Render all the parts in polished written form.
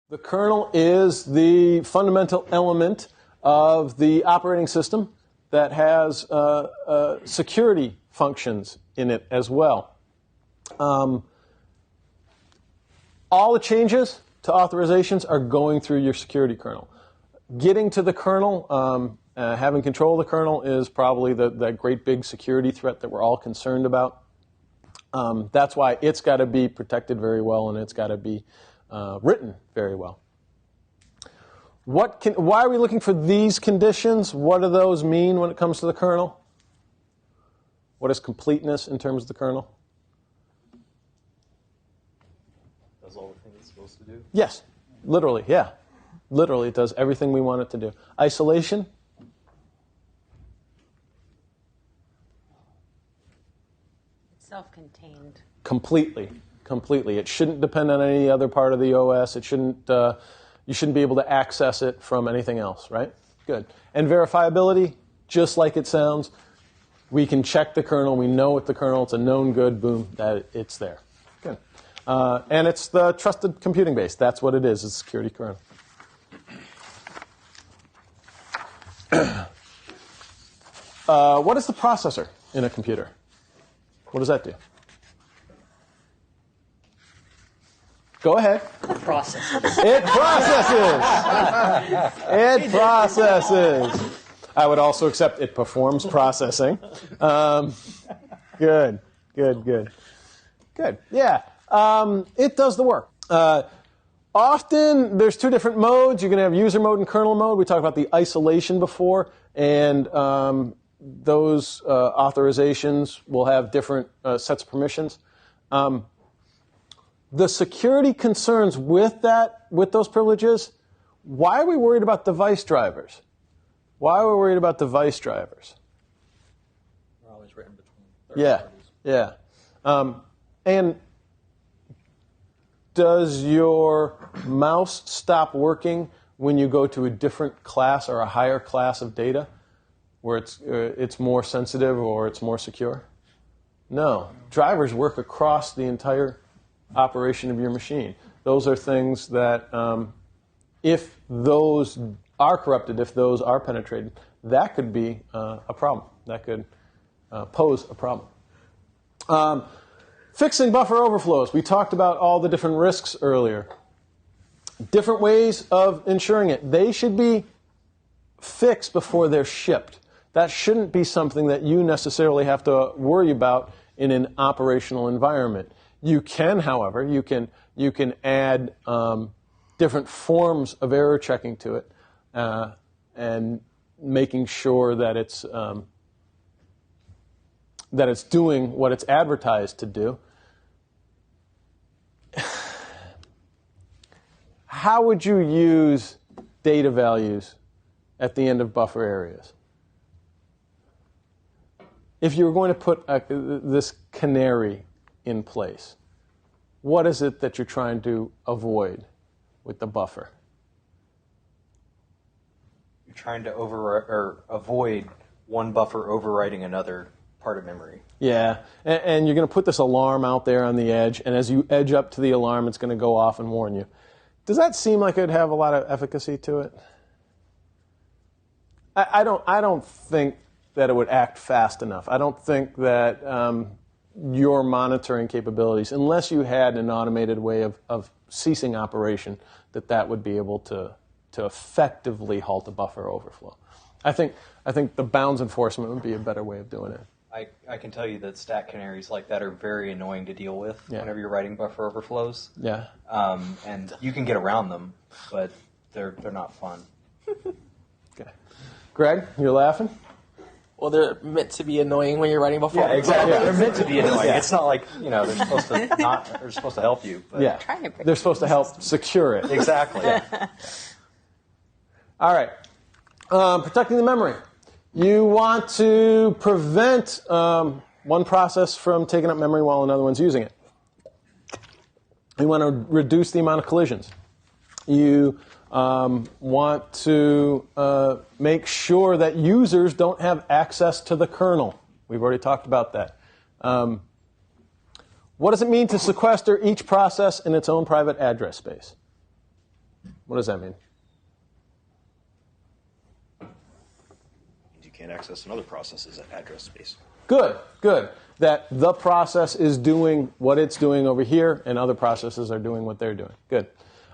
The kernel is the fundamental element of the operating system that has security functions in it as well. All the changes to authorizations are going through your security kernel. Getting to the kernel, having control of the kernel is probably that great big security threat that we're all concerned about. That's why it's got to be protected very well, and it's got to be written very well. Why are we looking for these conditions? What do those mean when it comes to the kernel? What is completeness in terms of the kernel? Does all the things it's supposed to do? Yes, literally, yeah. Literally, it does everything we want it to do. Isolation? It's self-contained. Completely. It shouldn't depend on any other part of the OS. It shouldn't. You shouldn't be able to access it from anything else, right? Good. And verifiability, just like it sounds, we can check the kernel. We know what the kernel. It's a known good. Boom, that it's there. Good. And it's the trusted computing base. That's what it is. It's a security kernel. What is the processor in a computer? What does that do? Go ahead. It processes. It processes. It processes. I would also accept it performs processing. Good. Yeah. It does the work. Often there's two different modes. You can have user mode and kernel mode. We talked about the isolation before, and those authorizations will have different sets of permissions. The security concerns with those privileges, why are we worried about device drivers? Why are we worried about device drivers? They're always written between third parties. Yeah. And does your mouse stop working when you go to a different class or a higher class of data where it's more sensitive or it's more secure? No. Drivers work across the entire operation of your machine. Those are things that, if those are corrupted, if those are penetrated, that could be a problem. That could pose a problem. Fixing buffer overflows. We talked about all the different risks earlier. Different ways of ensuring it. They should be fixed before they're shipped. That shouldn't be something that you necessarily have to worry about in an operational environment. You can, however, you can add different forms of error checking to it and making sure that it's doing what it's advertised to do. How would you use data values at the end of buffer areas? If you were going to put this canary in place, what is it that you're trying to avoid with the buffer? You're trying to avoid one buffer overwriting another part of memory. Yeah, and you're going to put this alarm out there on the edge, and as you edge up to the alarm, it's going to go off and warn you. Does that seem like it would have a lot of efficacy to it? I don't think that it would act fast enough. I don't think that your monitoring capabilities, unless you had an automated way of ceasing operation, that would be able to effectively halt a buffer overflow. I think the bounds enforcement would be a better way of doing it. I can tell you that stack canaries like that are very annoying to deal with whenever you're writing buffer overflows. Yeah. And you can get around them, but they're not fun. Okay. Greg, you're laughing? Well, they're meant to be annoying when you're writing buffer. Yeah, exactly. Yeah. They're meant to be annoying. It's not like they're supposed to they're supposed to help you. But Yeah. They're supposed to help secure it. Exactly. All right. Protecting the memory. You want to prevent one process from taking up memory while another one's using it. You want to reduce the amount of collisions. You want to make sure that users don't have access to the kernel. We've already talked about that. What does it mean to sequester each process in its own private address space? What does that mean? You can't access another process's address space. Good, good. That the process is doing what it's doing over here, and other processes are doing what they're doing. Good.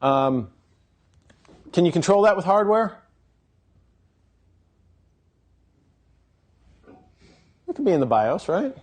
Can you control that with hardware? It could be in the BIOS, right?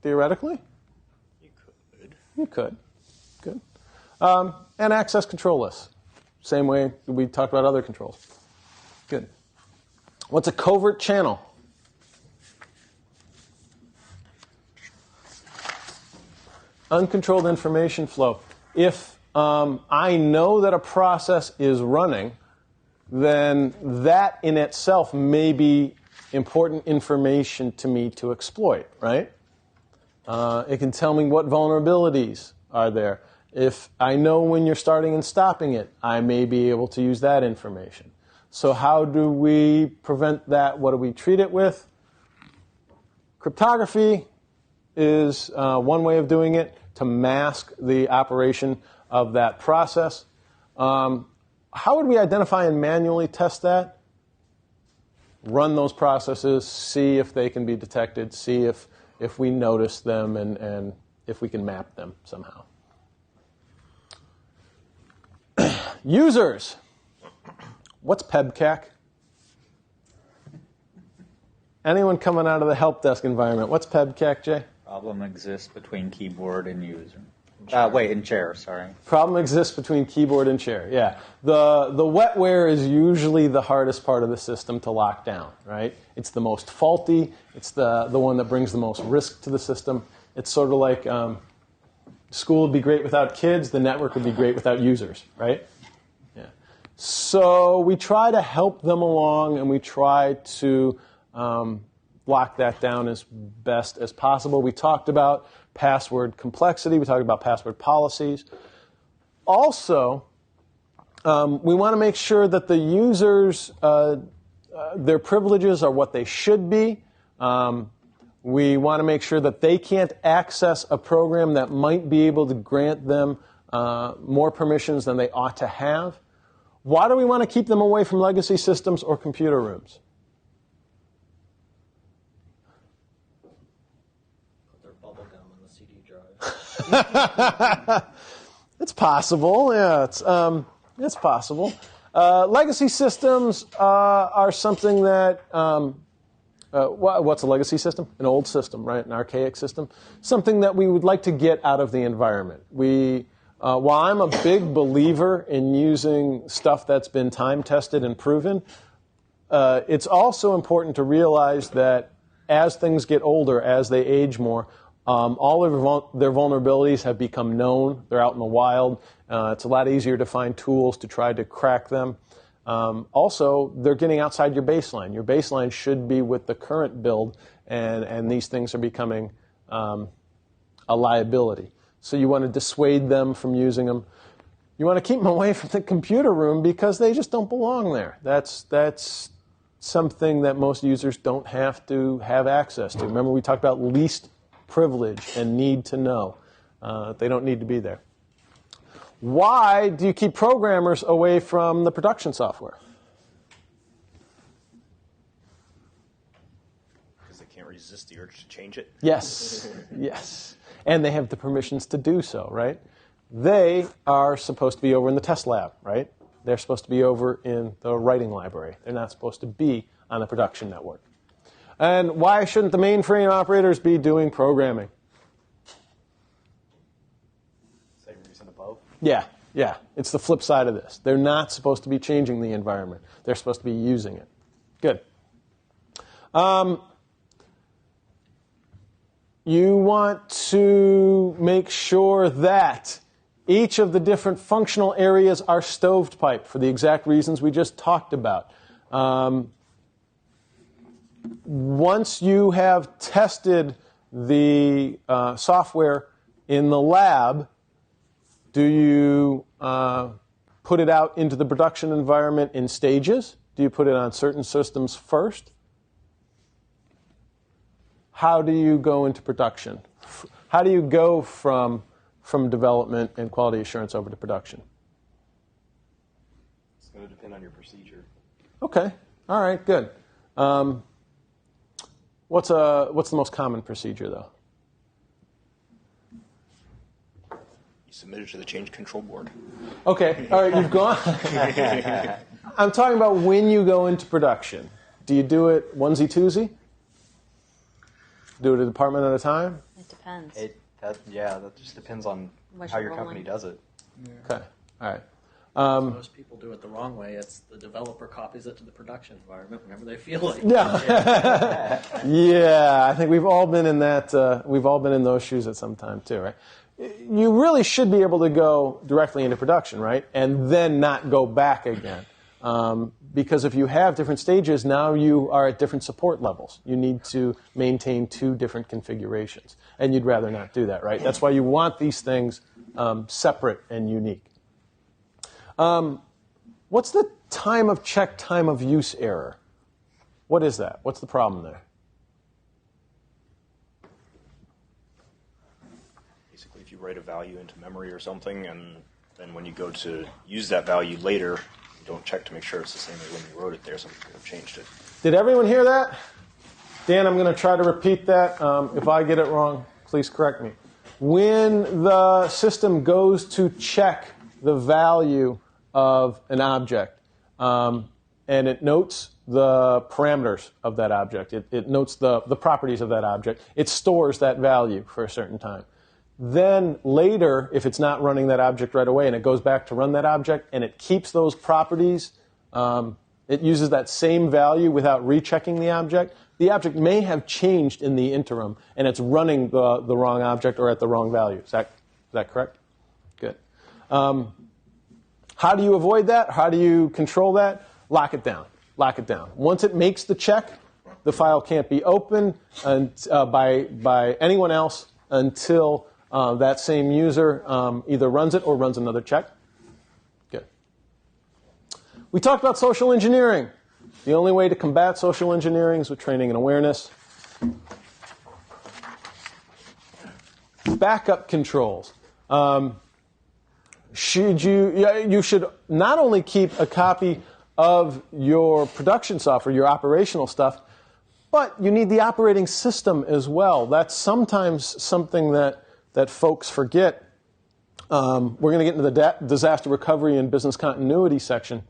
Theoretically? You could. You could. Good. And access control lists. Same way we talked about other controls. Good. What's a covert channel? Uncontrolled information flow. If I know that a process is running, then that in itself may be important information to me to exploit, right? It can tell me what vulnerabilities are there. If I know when you're starting and stopping it, I may be able to use that information. So how do we prevent that? What do we treat it with? Cryptography is one way of doing it to mask the operation of that process. How would we identify and manually test that? Run those processes, see if they can be detected, see if we notice them, and if we can map them somehow. Users. What's PEBCAC? Anyone coming out of the help desk environment, what's PEBCAC, Jay? Problem exists between keyboard and user. And chair, sorry. Problem exists between keyboard and chair, yeah. The wetware is usually the hardest part of the system to lock down, right? It's the most faulty. It's the one that brings the most risk to the system. It's sort of like school would be great without kids. The network would be great without users, right? Yeah. So we try to help them along, and we try to lock that down as best as possible. We talked about password complexity. We talked about password policies. Also, we want to make sure that the users, their privileges are what they should be. We want to make sure that they can't access a program that might be able to grant them more permissions than they ought to have. Why do we want to keep them away from legacy systems or computer rooms? It's possible, yeah. It's possible. Legacy systems are something that. What's a legacy system? An old system, right? An archaic system. Something that we would like to get out of the environment. While I'm a big believer in using stuff that's been time tested and proven, it's also important to realize that as things get older, as they age more, all of their vulnerabilities have become known. They're out in the wild. It's a lot easier to find tools to try to crack them. Also, they're getting outside your baseline. Your baseline should be with the current build, and these things are becoming a liability. So you want to dissuade them from using them. You want to keep them away from the computer room because they just don't belong there. That's something that most users don't have to have access to. Remember, we talked about least privilege and need to know. They don't need to be there. Why do you keep programmers away from the production software? Because they can't resist the urge to change it. Yes, yes. And they have the permissions to do so, right? They are supposed to be over in the test lab, right? They're supposed to be over in the writing library. They're not supposed to be on the production network. And why shouldn't the mainframe operators be doing programming? Same reason above. Yeah. It's the flip side of this. They're not supposed to be changing the environment. They're supposed to be using it. Good. You want to make sure that each of the different functional areas are stovepiped for the exact reasons we just talked about. Once you have tested the software in the lab, do you put it out into the production environment in stages? Do you put it on certain systems first? How do you go into production? How do you go from from development and quality assurance over to production? It's going to depend on your procedure. Okay. All right. Good. What's the most common procedure, though? You submit it to the change control board. Okay. All right. You've gone. I'm talking about when you go into production. Do you do it onesie twosie? Do it a department at a time? It depends. That just depends on What how you're your company rolling. does it. Okay. All right. Most people do it the wrong way. It's the developer copies it to the production environment whenever they feel like it. Yeah. Yeah. I think we've all been in that. We've all been in those shoes at some time too, right? You really should be able to go directly into production, right? And then not go back again. Because if you have different stages, now you are at different support levels. You need to maintain two different configurations. And you'd rather not do that, right? That's why you want these things separate and unique. What's the time of check, time of use error? What is that? What's the problem there? Basically, if you write a value into memory or something, and then when you go to use that value later, you don't check to make sure it's the same as when you wrote it there. Some people have changed it. Did everyone hear that? Dan, I'm going to try to repeat that. If I get it wrong, please correct me. When the system goes to check the value of an object, and it notes the parameters of that object, it notes the properties of that object, it stores that value for a certain time. Then later, if it's not running that object right away and it goes back to run that object and it keeps those properties, it uses that same value without rechecking the object may have changed in the interim and it's running the wrong object or at the wrong value. Is that correct? Good. How do you avoid that? How do you control that? Lock it down. Lock it down. Once it makes the check, the file can't be opened by anyone else until that same user either runs it or runs another check. Good. We talked about social engineering. The only way to combat social engineering is with training and awareness. Backup controls. You should not only keep a copy of your production software, your operational stuff, but you need the operating system as well. That's sometimes something that folks forget. We're going to get into the disaster recovery and business continuity section.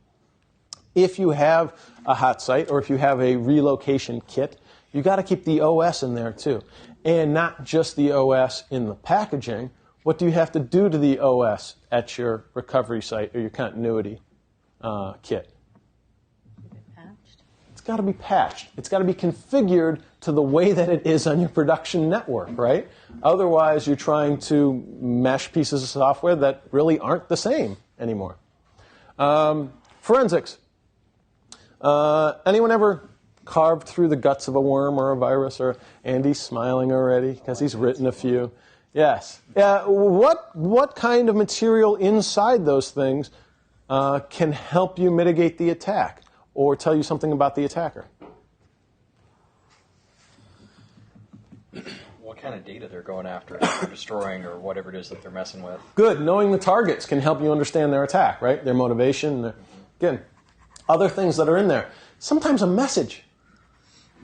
If you have a hot site or if you have a relocation kit, you got to keep the OS in there too. And not just the OS in the packaging. What do you have to do to the OS at your recovery site or your continuity kit? Patched. It's got to be patched. It's got to be configured to the way that it is on your production network, right? Otherwise, you're trying to mesh pieces of software that really aren't the same anymore. Forensics. Anyone ever carved through the guts of a worm or a virus? Or Andy's smiling already because he's written a few. Yes. What kind of material inside those things can help you mitigate the attack or tell you something about the attacker? What kind of data they're going after, or destroying, or whatever it is that they're messing with. Good. Knowing the targets can help you understand their attack, right? Their motivation. Again, other things that are in there. Sometimes a message.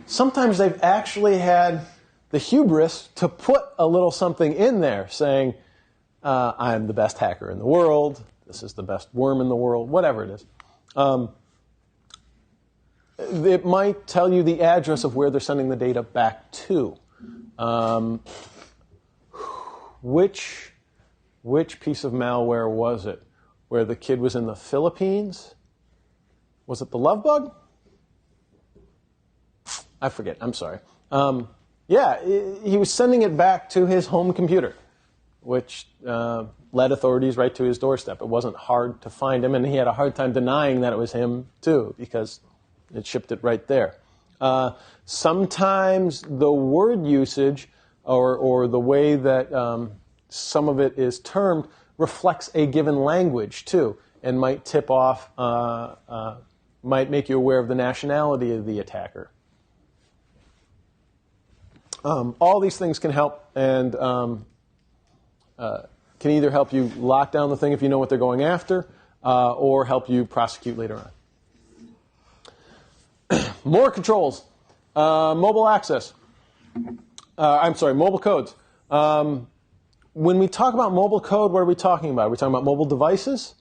Sometimes they've actually had the hubris to put a little something in there saying, I'm the best hacker in the world, this is the best worm in the world, whatever it is. It might tell you the address of where they're sending the data back to. Which piece of malware was it? Where the kid was in the Philippines? Was it the love bug? I forget. I'm sorry. He was sending it back to his home computer, which led authorities right to his doorstep. It wasn't hard to find him, and he had a hard time denying that it was him, too, because it shipped it right there. Sometimes the word usage or the way that some of it is termed reflects a given language, too, and might tip off, might make you aware of the nationality of the attacker. All these things can help and can either help you lock down the thing if you know what they're going after, or help you prosecute later on. More controls. Mobile access. Mobile codes. When we talk about mobile code, what are we talking about? Are we talking about mobile devices?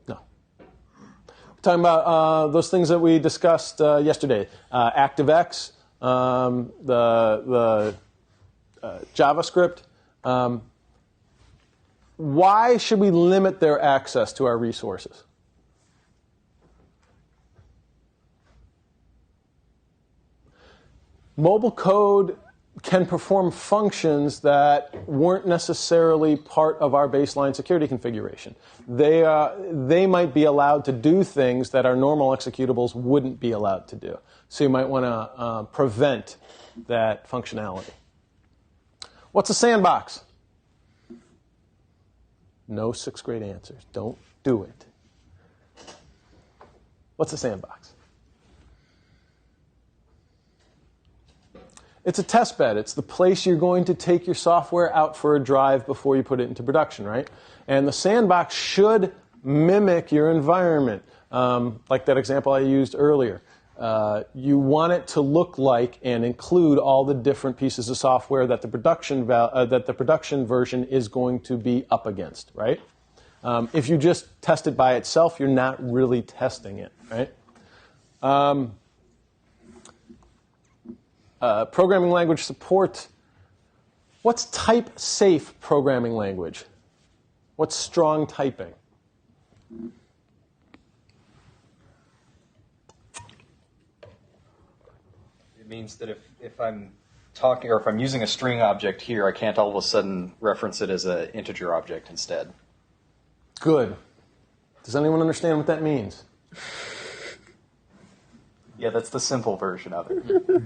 No. We're talking about those things that we discussed yesterday. ActiveX, the JavaScript. Why should we limit their access to our resources? Mobile code can perform functions that weren't necessarily part of our baseline security configuration. They might be allowed to do things that our normal executables wouldn't be allowed to do. So you might want to prevent that functionality. What's a sandbox? No sixth grade answers. Don't do it. What's a sandbox? It's a test bed. It's the place you're going to take your software out for a drive before you put it into production, right? And the sandbox should mimic your environment, like that example I used earlier. You want it to look like and include all the different pieces of software that the production version is going to be up against, right? If you just test it by itself, you're not really testing it, right? Programming language support. What's type-safe programming language? What's strong typing? It means that if I'm talking, or if I'm using a string object here, I can't all of a sudden reference it as an integer object instead. Good. Does anyone understand what that means? Yeah, that's the simple version of it.